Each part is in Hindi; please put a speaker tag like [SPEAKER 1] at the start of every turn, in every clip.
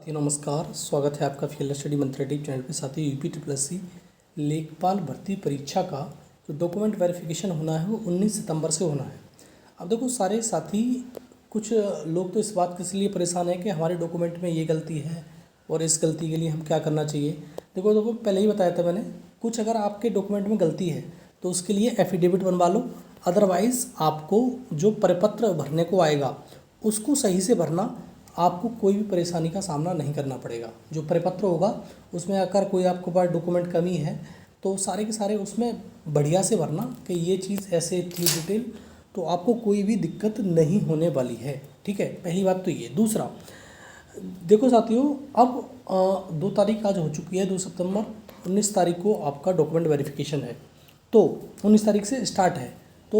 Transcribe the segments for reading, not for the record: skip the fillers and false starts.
[SPEAKER 1] नमस्कार, स्वागत है आपका field study monthly tip channel पे। साथ ही यूपी ट्रिपल एस सी लेखपाल भर्ती परीक्षा का जो डॉक्यूमेंट वेरिफिकेशन होना है वो 19 सितंबर से होना है। अब देखो सारे साथी, कुछ लोग तो इस बात के लिए परेशान है कि हमारे डॉक्यूमेंट में ये गलती है और इस गलती के लिए हम क्या करना चाहिए। देखो देखो पहले ही बताया था मैंने, कुछ अगर आपके डॉक्यूमेंट में गलती है तो उसके लिए एफिडेविट बनवा लो। अदरवाइज़ आपको जो परिपत्र भरने को आएगा उसको सही से भरना, आपको कोई भी परेशानी का सामना नहीं करना पड़ेगा। जो परिपत्र होगा उसमें अगर कोई आपके पास डॉक्यूमेंट कमी है तो सारे के सारे उसमें बढ़िया से भरना कि ये चीज़ ऐसे थी डिटेल, तो आपको कोई भी दिक्कत नहीं होने वाली है। ठीक है, पहली बात तो ये। दूसरा, देखो साथियों, अब 2 तारीख आज हो चुकी है, 2 सितंबर। 19 तारीख को आपका डॉक्यूमेंट वेरिफिकेशन है, तो 19 तारीख से स्टार्ट है। तो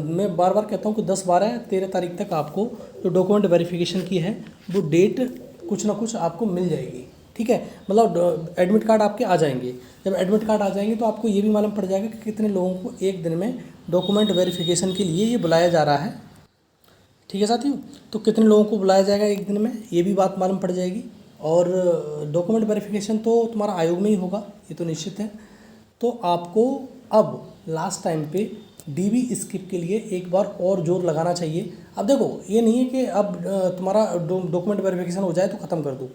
[SPEAKER 1] मैं बार बार कहता हूँ कि 10, 12, 13 तारीख तक आपको जो डॉक्यूमेंट वेरिफिकेशन की है वो डेट कुछ ना कुछ आपको मिल जाएगी। ठीक है, मतलब एडमिट कार्ड आपके आ जाएंगे। जब एडमिट कार्ड आ जाएंगे तो आपको ये भी मालूम पड़ जाएगा कि कितने लोगों को एक दिन में डॉक्यूमेंट वेरिफिकेशन के लिए ये बुलाया जा रहा है। ठीक है साथियों, तो कितने लोगों को बुलाया जाएगा एक दिन में, ये भी बात मालूम पड़ जाएगी। और डॉक्यूमेंट वेरिफिकेशन तो तुम्हारा आयोग में ही होगा, ये तो निश्चित है। तो आपको अब लास्ट टाइम पे डीबी स्किप के लिए एक बार और जोर लगाना चाहिए। अब देखो, ये नहीं है कि अब तुम्हारा डॉक्यूमेंट वेरिफिकेशन हो जाए तो ख़त्म कर दो।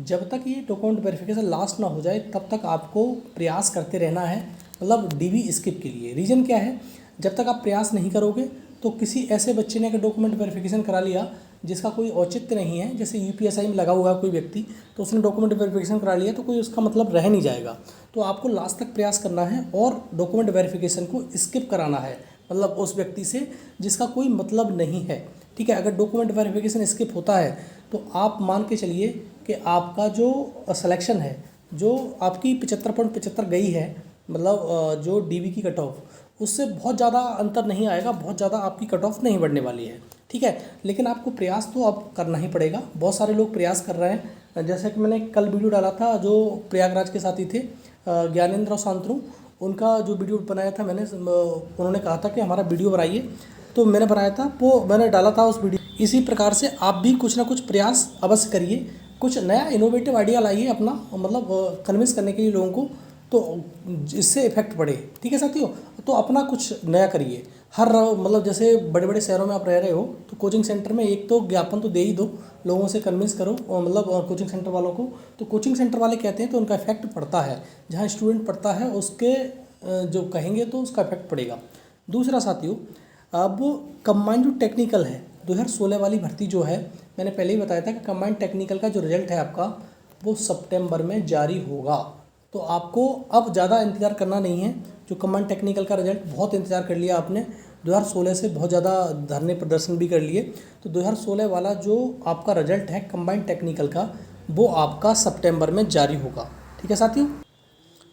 [SPEAKER 1] जब तक ये डॉक्यूमेंट वेरिफिकेशन लास्ट ना हो जाए तब तक आपको प्रयास करते रहना है, मतलब डीबी स्किप के लिए। रीज़न क्या है, जब तक आप प्रयास नहीं करोगे तो किसी ऐसे बच्चे ने अगर डॉक्यूमेंट वेरिफिकेशन करा लिया जिसका कोई औचित्य नहीं है, जैसे यूपीएसआई में लगा हुआ है कोई व्यक्ति, तो उसने डॉक्यूमेंट वेरिफिकेशन करा लिया तो कोई उसका मतलब रह नहीं जाएगा। तो आपको लास्ट तक प्रयास करना है और डॉक्यूमेंट वेरिफिकेशन को स्किप कराना है, मतलब उस व्यक्ति से जिसका कोई मतलब नहीं है। ठीक है, अगर डॉक्यूमेंट वेरिफिकेशन स्किप होता है तो आप मान के चलिए कि आपका जो सिलेक्शन है, जो आपकी 75.75 गई है, मतलब जो डीबी की कट ऑफ, उससे बहुत ज़्यादा अंतर नहीं आएगा, बहुत ज़्यादा आपकी कट ऑफ नहीं बढ़ने वाली है। ठीक है, लेकिन आपको प्रयास तो अब करना ही पड़ेगा। बहुत सारे लोग प्रयास कर रहे हैं, जैसे कि मैंने कल वीडियो डाला था, जो प्रयागराज के साथी थे ज्ञानेंद्र और शांतनु, उनका जो वीडियो बनाया था मैंने, उन्होंने कहा था कि हमारा वीडियो बनाइए, तो मैंने बनाया था, वो मैंने डाला था उस वीडियो। इसी प्रकार से आप भी कुछ ना कुछ प्रयास अवश्य करिए, कुछ नया इनोवेटिव आइडिया लाइए अपना, मतलब कन्विंस करने के लिए लोगों को, तो जिससे इफेक्ट पड़े। ठीक है साथियों, तो अपना कुछ नया करिए। हर मतलब जैसे बड़े बड़े शहरों में आप रह रहे हो तो कोचिंग सेंटर में एक तो ज्ञापन तो दे ही दो, लोगों से कन्विंस करो, और मतलब कोचिंग सेंटर वालों को। तो कोचिंग सेंटर वाले कहते हैं तो उनका इफेक्ट पड़ता है, जहाँ स्टूडेंट पढ़ता है उसके जो कहेंगे तो उसका इफेक्ट पड़ेगा। दूसरा साथियों, अब कंबाइंड जो टेक्निकल है 2016 वाली भर्ती जो है, मैंने पहले ही बताया था कि कंबाइंड टेक्निकल का जो रिजल्ट है आपका वो सितंबर में जारी होगा। तो आपको अब ज़्यादा इंतज़ार करना नहीं है। जो कंबाइंड टेक्निकल का रिजल्ट, बहुत इंतज़ार कर लिया आपने, 2016 से बहुत ज़्यादा धरने प्रदर्शन भी कर लिए, तो 2016 वाला जो आपका रिजल्ट है कंबाइंड टेक्निकल का, वो आपका सितंबर में जारी होगा। ठीक है साथियों,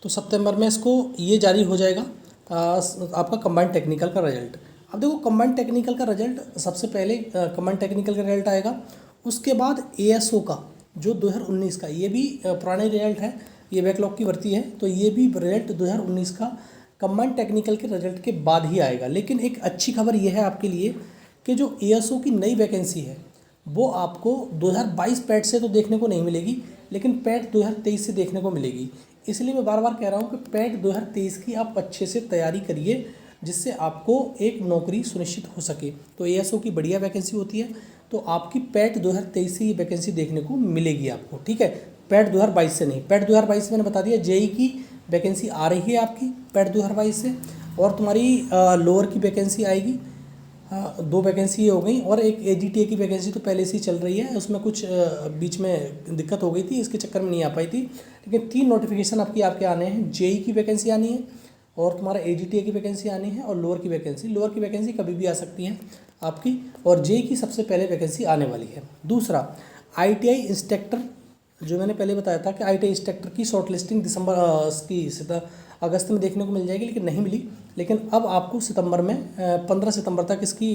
[SPEAKER 1] तो सितंबर में इसको ये जारी हो जाएगा आपका कंबाइंड टेक्निकल का रिजल्ट। अब देखो, कंबाइंड टेक्निकल का रिजल्ट सबसे पहले कंबाइंड टेक्निकल का रिजल्ट आएगा, उसके बाद एएसओ का जो 2019 का, ये भी पुराने रिजल्ट है, ये बैकलॉग की भर्ती है, तो ये भी रिजल्ट 2019 का कंबाइंड टेक्निकल के रिजल्ट के बाद ही आएगा। लेकिन एक अच्छी खबर ये है आपके लिए कि जो एएसओ की नई वैकेंसी है वो आपको 2022 पैट से तो देखने को नहीं मिलेगी, लेकिन पैट 2023 से देखने को मिलेगी। इसलिए मैं बार बार कह रहा हूँ कि पैट 2023 की आप अच्छे से तैयारी करिए, जिससे आपको एक नौकरी सुनिश्चित हो सके। तो एएसओ की बढ़िया वैकेंसी होती है, तो आपकी पैट 2023 से ये वैकेंसी देखने को मिलेगी आपको। ठीक है, पैट 2022 से नहीं। पैट 2022 मैंने बता दिया, जेई की वैकेंसी आ रही है आपकी पैट 2022 से, और तुम्हारी लोअर की वैकेंसी आएगी। हाँ, 2 वैकेंसी हो गई, और एक एजीटीए की वैकेंसी तो पहले से ही चल रही है, उसमें कुछ बीच में दिक्कत हो गई थी, इसके चक्कर में नहीं आ पाई थी। लेकिन 3 नोटिफिकेशन आपके आने हैं। जेई की वैकेंसी आनी है, और तुम्हारा एजीटीए की वैकेंसी आनी है, और लोअर की वैकेंसी कभी भी आ सकती है आपकी, और जेई की सबसे पहले वैकेंसी आने वाली है। दूसरा, आईटीआई इंस्ट्रक्टर, जो मैंने पहले बताया था कि आईटीआई इंस्ट्रक्टर की शॉर्ट लिस्टिंग अगस्त में देखने को मिल जाएगी, लेकिन नहीं मिली। लेकिन अब आपको सितंबर में 15 सितंबर तक इसकी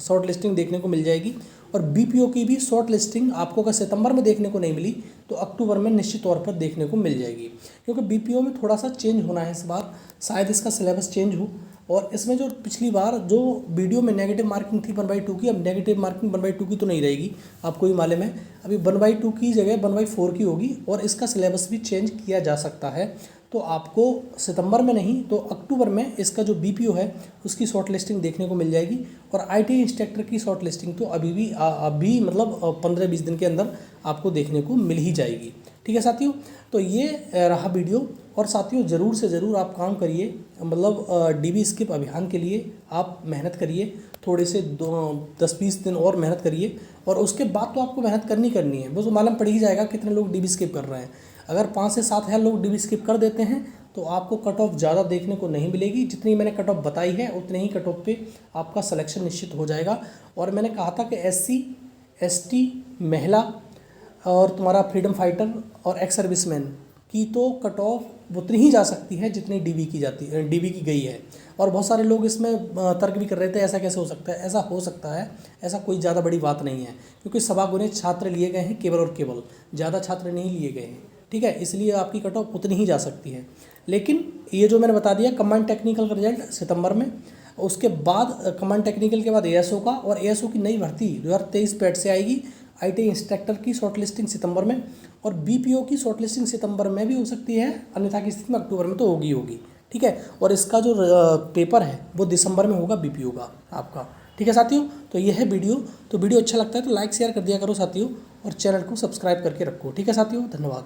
[SPEAKER 1] शॉर्ट लिस्टिंग देखने को मिल जाएगी। और बीपीओ की भी शॉर्ट लिस्टिंग आपको अगर सितंबर में देखने को नहीं मिली तो अक्टूबर में निश्चित तौर पर देखने को मिल जाएगी, क्योंकि बीपीओ में थोड़ा सा चेंज होना है इस बार, शायद इसका सिलेबस चेंज हो। और इसमें जो पिछली बार जो वीडियो में नेगेटिव मार्किंग थी 1/2 की, अब नेगेटिव मार्किंग 1/2 की तो नहीं रहेगी, आपको ही मालूम है। अभी 1/2 की जगह 1/4 की होगी और इसका सिलेबस भी चेंज किया जा सकता है। तो आपको सितंबर में नहीं तो अक्टूबर में इसका जो बीपीओ है उसकी शॉर्ट लिस्टिंग देखने को मिल जाएगी। और आईटी इंस्ट्रक्टर की शॉर्ट लिस्टिंग तो अभी मतलब 15-20 दिन के अंदर आपको देखने को मिल ही जाएगी। ठीक है साथियों, तो ये रहा वीडियो। और साथियों ज़रूर से ज़रूर आप काम करिए, मतलब डीबी स्किप अभियान के लिए आप मेहनत करिए, थोड़े से 10-20 दिन और मेहनत करिए। और उसके बाद तो आपको मेहनत करनी है, वो तो मालूम पड़ ही जाएगा कितने लोग डीबी स्किप कर रहे हैं। अगर 5 से 7 हज़ार लोग डीबी स्किप कर देते हैं तो आपको कट ऑफ ज़्यादा देखने को नहीं मिलेगी। जितनी मैंने कट ऑफ बताई है उतने ही कट ऑफ पे आपका सिलेक्शन निश्चित हो जाएगा। और मैंने कहा था कि SC ST महिला और तुम्हारा फ्रीडम फाइटर और एक्स सर्विसमैन की तो कट ऑफ उतनी ही जा सकती है जितनी डीबी की गई है। और बहुत सारे लोग इसमें तर्क भी कर रहे थे ऐसा कैसे हो सकता है। ऐसा हो सकता है, ऐसा कोई ज़्यादा बड़ी बात नहीं है, क्योंकि सभागुणे छात्र लिए गए हैं केवल और केवल, ज़्यादा छात्र नहीं लिए गए हैं। ठीक है, इसलिए आपकी कट ऑफ उतनी ही जा सकती है। लेकिन ये जो मैंने बता दिया कमांड टेक्निकल का रिजल्ट सितंबर में, उसके बाद कमांड टेक्निकल के बाद ASO का, और ASO की नई भर्ती 2023 पैड से आएगी। आईटी इंस्ट्रक्टर की शॉर्टलिस्टिंग सितंबर में, और बीपीओ की शॉर्टलिस्टिंग सितंबर में भी हो सकती है, अन्यथा की स्थिति में अक्टूबर में तो होगी। ठीक है, और इसका जो पेपर है वो दिसंबर में होगा बीपीओ का आपका। ठीक है साथियों, तो ये है वीडियो। तो वीडियो अच्छा लगता है तो लाइक शेयर कर दिया करो साथियों, और चैनल को सब्सक्राइब करके रखो। ठीक है साथियों, धन्यवाद।